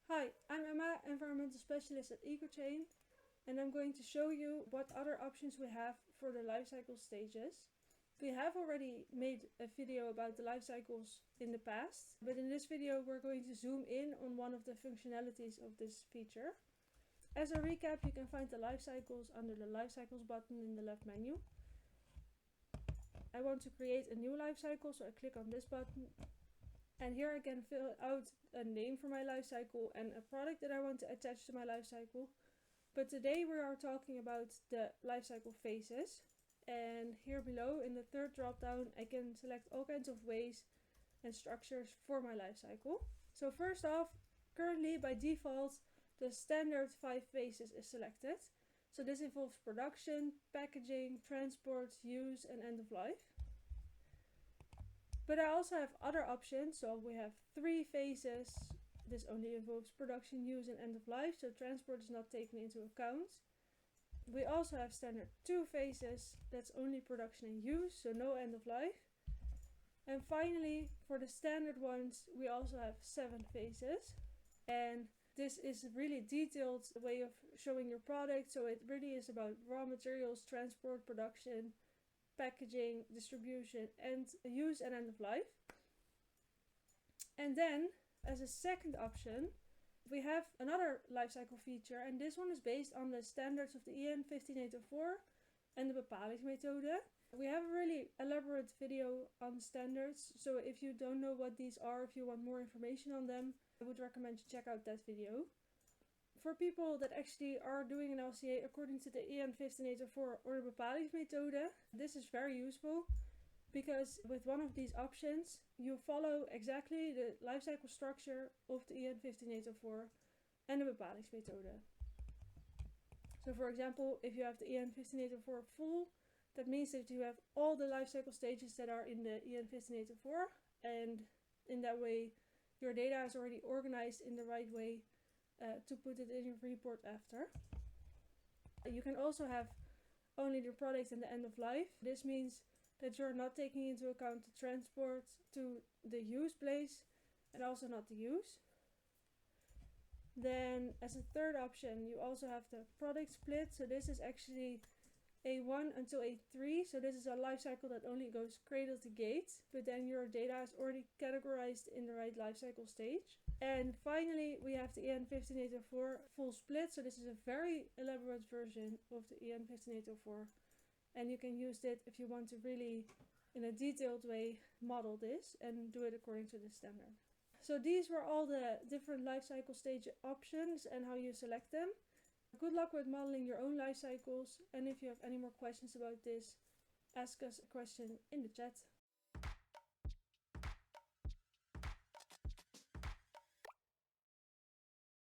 Hi, I'm Emma, Environmental Specialist at EcoChain, and I'm going to show you what other options we have for the life cycle stages. We have already made a video about the life cycles in the past, but in this video we're going to zoom in on one of the functionalities of this feature. As a recap, you can find the life cycles under the Life Cycles button in the left menu. I want to create a new life cycle, so I click on this button. And here I can fill out a name for my life cycle and a product that I want to attach to my life cycle. But today we are talking about the life cycle phases. And here below in the third drop down I can select all kinds of ways and structures for my life cycle. So first off, currently by default the standard 5 phases is selected. So this involves production, packaging, transport, use and end of life. But I also have other options, so we have 3 phases. This only involves production, use and end of life, so transport is not taken into account. We also have standard 2 phases, that's only production and use, so no end of life. And finally, for the standard ones, we also have 7 phases. And this is a really detailed way of showing your product, so it really is about raw materials, transport, production, packaging, distribution, and use and end of life. And then, as a second option, we have another lifecycle feature, and this one is based on the standards of the EN 15804 and the bepalingsmethode. We have a really elaborate video on standards, so if you don't know what these are, if you want more information on them, I would recommend you check out that video. For people that actually are doing an LCA according to the EN 15804 or the bepalingsmethode, this is very useful because with one of these options you follow exactly the lifecycle structure of the EN 15804 and the bepalingsmethode. So for example, if you have the EN 15804 full, that means that you have all the lifecycle stages that are in the EN 15804, and in that way your data is already organized in the right way to put it in your report after. You can also have only the product and the end of life. This means that you're not taking into account the transport to the use place and also not the use. Then as a third option you also have the product split. So this is actually A1 until A3, so this is a life cycle that only goes cradle to gate, but then your data is already categorized in the right life cycle stage. And finally we have the EN 15804 full split, so this is a very elaborate version of the EN 15804, and you can use it if you want to really in a detailed way model this and do it according to the standard. So these were all the different life cycle stage options and how you select them. Good luck with modeling your own life cycles, and if you have any more questions about this, ask us a question in the chat.